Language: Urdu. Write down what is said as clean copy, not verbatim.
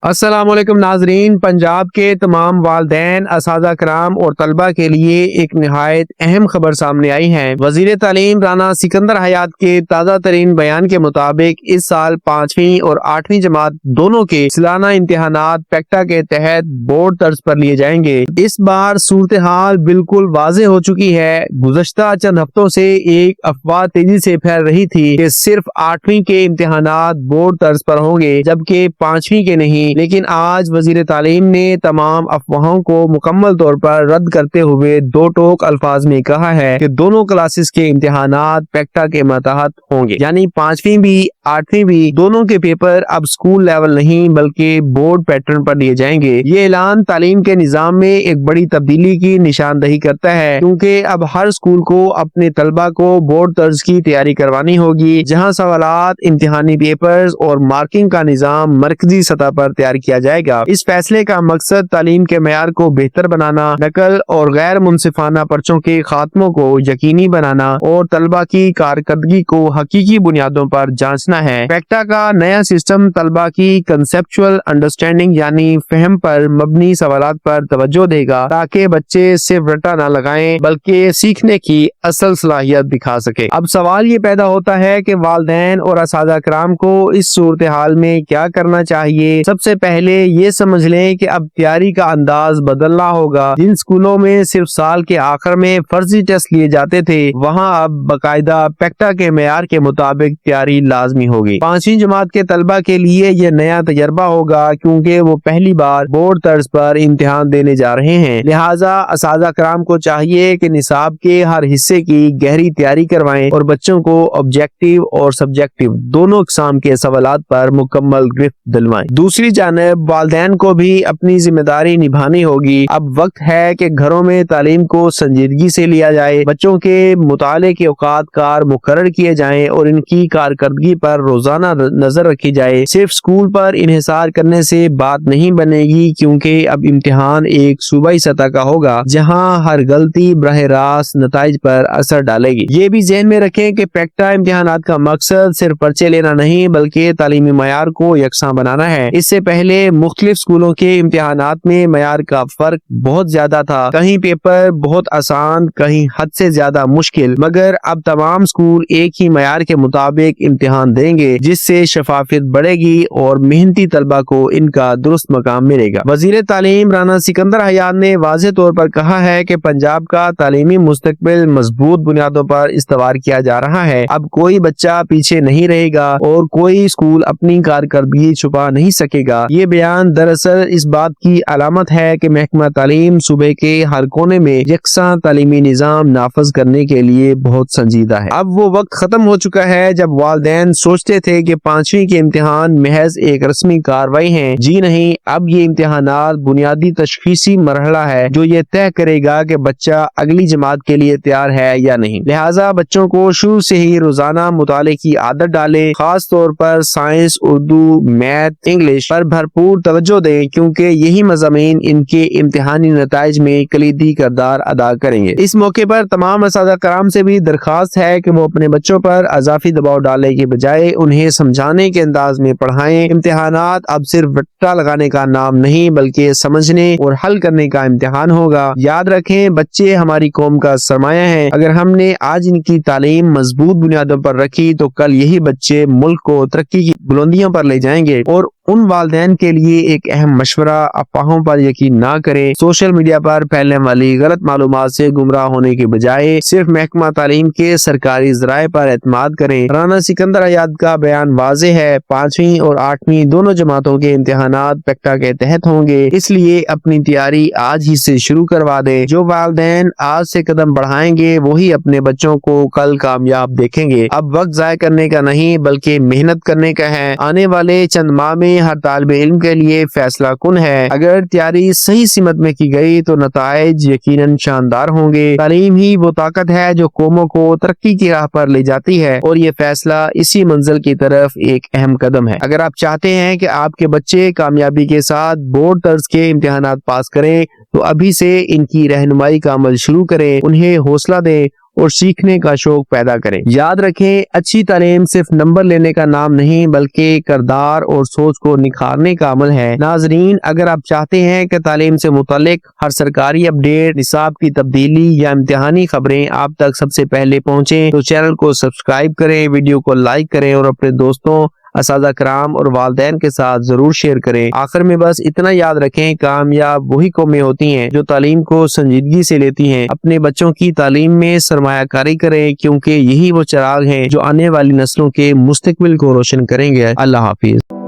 السلام علیکم ناظرین، پنجاب کے تمام والدین، اساتذہ کرام اور طلبہ کے لیے ایک نہایت اہم خبر سامنے آئی ہے۔ وزیر تعلیم رانا سکندر حیات کے تازہ ترین بیان کے مطابق اس سال 5ویں اور 8ویں جماعت دونوں کے سالانہ امتحانات پیکٹا کے تحت بورڈ طرز پر لیے جائیں گے۔ اس بار صورتحال بالکل واضح ہو چکی ہے۔ گزشتہ چند ہفتوں سے ایک افواہ تیزی سے پھیل رہی تھی کہ صرف 8ویں کے امتحانات بورڈ طرز پر ہوں گے جبکہ 5ویں کے نہیں، لیکن آج وزیر تعلیم نے تمام افواہوں کو مکمل طور پر رد کرتے ہوئے دو ٹوک الفاظ میں کہا ہے کہ دونوں کلاسز کے امتحانات پیکٹا کے ماتحت ہوں گے، یعنی 5ویں بھی 8ویں بھی دونوں کے پیپر اب اسکول لیول نہیں بلکہ بورڈ پیٹرن پر لیے جائیں گے۔ یہ اعلان تعلیم کے نظام میں ایک بڑی تبدیلی کی نشاندہی کرتا ہے، کیونکہ اب ہر اسکول کو اپنے طلبہ کو بورڈ طرز کی تیاری کروانی ہوگی، جہاں سوالات، امتحانی پیپرز اور مارکنگ کا نظام مرکزی سطح پر تیار کیا جائے گا۔ اس فیصلے کا مقصد تعلیم کے معیار کو بہتر بنانا، نقل اور غیر منصفانہ پرچوں کے خاتموں کو یقینی بنانا اور طلبہ کی کارکردگی کو حقیقی بنیادوں پر جانچنا ہے۔ پیکٹا کا نیا سسٹم طلبہ کی کنسیپچول انڈرسٹینڈنگ یعنی فہم پر مبنی سوالات پر توجہ دے گا تاکہ بچے صرف رٹا نہ لگائیں بلکہ سیکھنے کی اصل صلاحیت دکھا سکے۔ اب سوال یہ پیدا ہوتا ہے کہ والدین اور اساتذہ کرام کو اس صورتحال میں کیا کرنا چاہیے۔ سب سے پہلے یہ سمجھ لیں کہ اب تیاری کا انداز بدلنا ہوگا۔ جن اسکولوں میں صرف سال کے آخر میں فرضی ٹیسٹ لیے جاتے تھے، وہاں اب باقاعدہ پیکٹا کے معیار کے مطابق تیاری لازمی ہوگی۔ 5ویں جماعت کے طلبہ کے لیے یہ نیا تجربہ ہوگا کیونکہ وہ پہلی بار بورڈ طرز پر امتحان دینے جا رہے ہیں، لہٰذا اساتذہ کرام کو چاہیے کہ نصاب کے ہر حصے کی گہری تیاری کروائیں اور بچوں کو آبجیکٹیو اور سبجیکٹیو دونوں اقسام کے سوالات پر مکمل گرفت دلوائیں۔ دوسری جانب والدین کو بھی اپنی ذمہ داری نبھانی ہوگی۔ اب وقت ہے کہ گھروں میں تعلیم کو سنجیدگی سے لیا جائے، بچوں کے مطالعے کے اوقات کار مقرر کیے جائیں اور ان کی کارکردگی پر روزانہ نظر رکھی جائے۔ صرف اسکول پر انحصار کرنے سے بات نہیں بنے گی، کیونکہ اب امتحان ایک صوبائی سطح کا ہوگا جہاں ہر غلطی براہ راست نتائج پر اثر ڈالے گی۔ یہ بھی ذہن میں رکھیں کہ پیکٹا امتحانات کا مقصد صرف پرچے لینا نہیں بلکہ تعلیمی معیار کو یکساں بنانا ہے۔ اس سے پہلے مختلف اسکولوں کے امتحانات میں معیار کا فرق بہت زیادہ تھا، کہیں پیپر بہت آسان، کہیں حد سے زیادہ مشکل، مگر اب تمام اسکول ایک ہی معیار کے مطابق امتحان دیں گے، جس سے شفافیت بڑھے گی اور محنتی طلبہ کو ان کا درست مقام ملے گا۔ وزیر تعلیم رانا سکندر حیات نے واضح طور پر کہا ہے کہ پنجاب کا تعلیمی مستقبل مضبوط بنیادوں پر استوار کیا جا رہا ہے۔ اب کوئی بچہ پیچھے نہیں رہے گا اور کوئی اسکول اپنی کارکردگی چھپا نہیں سکے گا۔ یہ بیان دراصل اس بات کی علامت ہے کہ محکمہ تعلیم صوبے کے ہر کونے میں یکساں تعلیمی نظام نافذ کرنے کے لیے بہت سنجیدہ ہے۔ اب وہ وقت ختم ہو چکا ہے جب والدین سوچتے تھے کہ 5ویں کے امتحان محض ایک رسمی کارروائی ہیں۔ جی نہیں، اب یہ امتحانات بنیادی تشخیصی مرحلہ ہے جو یہ طے کرے گا کہ بچہ اگلی جماعت کے لیے تیار ہے یا نہیں۔ لہٰذا بچوں کو شروع سے ہی روزانہ مطالعے کی عادت ڈالیں، خاص طور پر سائنس، اردو، میتھ، انگلش پر بھرپور توجہ دیں، کیونکہ یہی مضامین ان کے امتحانی نتائج میں کلیدی کردار ادا کریں گے۔ اس موقع پر تمام اساتذہ کرام سے بھی درخواست ہے کہ وہ اپنے بچوں پر اضافی دباؤ ڈالنے کے بجائے انہیں سمجھانے کے انداز میں پڑھائیں۔ امتحانات اب صرف رٹا لگانے کا نام نہیں بلکہ سمجھنے اور حل کرنے کا امتحان ہوگا۔ یاد رکھیں، بچے ہماری قوم کا سرمایہ ہیں۔ اگر ہم نے آج ان کی تعلیم مضبوط بنیادوں پر رکھی تو کل یہی بچے ملک کو ترقی کی بلندیوں پر لے جائیں گے۔ اور ان والدین کے لیے ایک اہم مشورہ، افواہوں پر یقین نہ کریں۔ سوشل میڈیا پر پھیلنے والی غلط معلومات سے گمراہ ہونے کے بجائے صرف محکمہ تعلیم کے سرکاری ذرائع پر اعتماد کریں۔ رانا سکندر حیات کا بیان واضح ہے، 5ویں اور 8ویں دونوں جماعتوں کے امتحانات پیکٹا کے تحت ہوں گے، اس لیے اپنی تیاری آج ہی سے شروع کروا دیں۔ جو والدین آج سے قدم بڑھائیں گے وہی اپنے بچوں کو کل کامیاب دیکھیں گے۔ اب وقت ضائع کرنے کا نہیں بلکہ محنت کرنے کا ہے۔ آنے والے چند ماہ میں ہر طالب علم کے لیے فیصلہ کن ہے۔ اگر تیاری صحیح سمت میں کی گئی تو نتائج یقیناً شاندار ہوں گے۔ تعلیم ہی وہ طاقت ہے جو قوموں کو ترقی کی راہ پر لے جاتی ہے، اور یہ فیصلہ اسی منزل کی طرف ایک اہم قدم ہے۔ اگر آپ چاہتے ہیں کہ آپ کے بچے کامیابی کے ساتھ بورڈ طرز کے امتحانات پاس کریں تو ابھی سے ان کی رہنمائی کا عمل شروع کریں، انہیں حوصلہ دیں اور سیکھنے کا شوق پیدا کریں۔ یاد رکھیں، اچھی تعلیم صرف نمبر لینے کا نام نہیں بلکہ کردار اور سوچ کو نکھارنے کا عمل ہے۔ ناظرین، اگر آپ چاہتے ہیں کہ تعلیم سے متعلق ہر سرکاری اپڈیٹ، نصاب کی تبدیلی یا امتحانی خبریں آپ تک سب سے پہلے پہنچیں تو چینل کو سبسکرائب کریں، ویڈیو کو لائک کریں اور اپنے دوستوں، اساتذہ کرام اور والدین کے ساتھ ضرور شیئر کریں۔ آخر میں بس اتنا یاد رکھیں، کامیاب وہی قومیں ہوتی ہیں جو تعلیم کو سنجیدگی سے لیتی ہیں۔ اپنے بچوں کی تعلیم میں سرمایہ کاری کریں کیونکہ یہی وہ چراغ ہیں جو آنے والی نسلوں کے مستقبل کو روشن کریں گے۔ اللہ حافظ۔